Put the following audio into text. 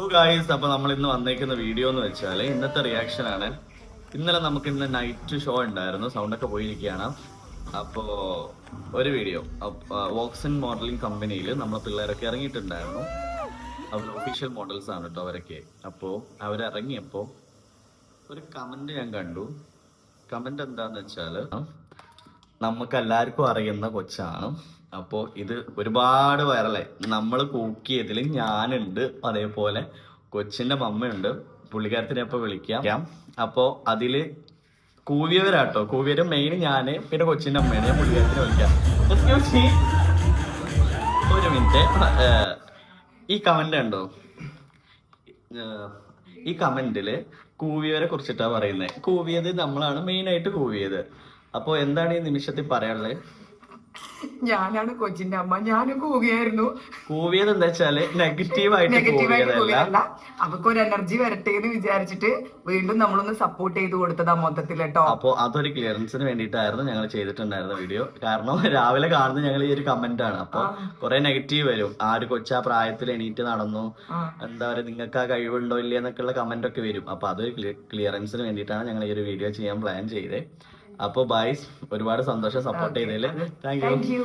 Guys, അപ്പൊ നമ്മൾ ഇന്ന് വന്നേക്കുന്ന വീഡിയോ എന്ന് വെച്ചാല് ഇന്നത്തെ റിയാക്ഷൻ ആണ്. ഇന്നലെ നമുക്ക് ഇന്ന് നൈറ്റ് ഷോ ഉണ്ടായിരുന്നു, സൗണ്ടൊക്കെ പോയിരിക്കുകയാണ്. അപ്പോ ഒരു വീഡിയോ വോക്സൺ മോഡലിംഗ് കമ്പനിയിൽ നമ്മളെ പിള്ളേരൊക്കെ ഇറങ്ങിയിട്ടുണ്ടായിരുന്നു. അവർ ഒഫീഷ്യൽ മോഡൽസ് ആണ് കേട്ടോ അവരൊക്കെ. അപ്പോൾ അവരിറങ്ങിയപ്പോ ഒരു കമന്റ് ഞാൻ കണ്ടു. കമന്റ് എന്താന്ന് വെച്ചാല്, നമുക്ക് എല്ലാവർക്കും അറിയുന്ന കൊച്ചാണ്. അപ്പോൾ ഇത് ഒരുപാട് വൈറലായി. നമ്മൾ കൂക്കിയതിൽ ഞാനുണ്ട്, അതേപോലെ കൊച്ചിന്റെ മമ്മയുണ്ട്. പുള്ളിക്കാരത്തിനെ അപ്പോൾ വിളിക്കാം. അപ്പോൾ അതില് കൂവിയവരാട്ടോ, കൂവിയവരും മെയിൻ ഞാന്, പിന്നെ കൊച്ചിന്റെ അമ്മയാണ്. ഞാൻ പുള്ളിക്കാരത്തിനെ വിളിക്കാം. Excuse me. ഒരു മിനിറ്റ്. ഈ കമന്റ് ഉണ്ടോ? ഈ കമന്റില് കൂവിയവരെ കുറിച്ചിട്ടാ പറയുന്നത്. കൂവിയത് നമ്മളാണ് മെയിൻ ആയിട്ട് കൂവിയത്. അപ്പൊ എന്താണ് ഈ നിമിഷത്തിൽ പറയാനുള്ളത്? ഞാനാണ് കൊച്ചിന്റെ അമ്മ, ഞാനും കൂവിയായിരുന്നു. കൂവിയത് എന്താ വെച്ചാല് നെഗറ്റീവായിട്ട് കൂവിയതല്ല, അവർക്ക് ഒരു എനർജി വരട്ടെ എന്ന് വിചാരിച്ചിട്ട് വീണ്ടും നമ്മളൊന്ന് സപ്പോർട്ട് ചെയ്ത് കൊടുത്തതാ മൊത്തത്തിൽ കേട്ടോ. അപ്പൊ അതൊരു ക്ലിയറൻസിന് വേണ്ടിയിട്ടായിരുന്നു ഞങ്ങൾ ചെയ്തിട്ടുണ്ടായിരുന്ന വീഡിയോ. കാരണം രാവിലെ കാണുന്ന ഞങ്ങൾ ഈ ഒരു കമന്റ് ആണ്. അപ്പൊ കുറെ നെഗറ്റീവ് വരും. ആ ഒരു കൊച്ചാ പ്രായത്തിൽ എണീറ്റ് നടന്നു, എന്താ പറയുക, നിങ്ങൾക്ക് ആ കഴിവുണ്ടോ ഇല്ല എന്നൊക്കെയുള്ള കമന്റ് ഒക്കെ വരും. അപ്പൊ അതൊരു ക്ലിയറൻസിന് വേണ്ടിയിട്ടാണ് ഞങ്ങൾ ഈ ഒരു വീഡിയോ ചെയ്യാൻ പ്ലാൻ ചെയ്തത്. അപ്പൊ ബൈസ്, ഒരുപാട് സന്തോഷം സപ്പോർട്ട് ചെയ്തതിൽ. Thank you.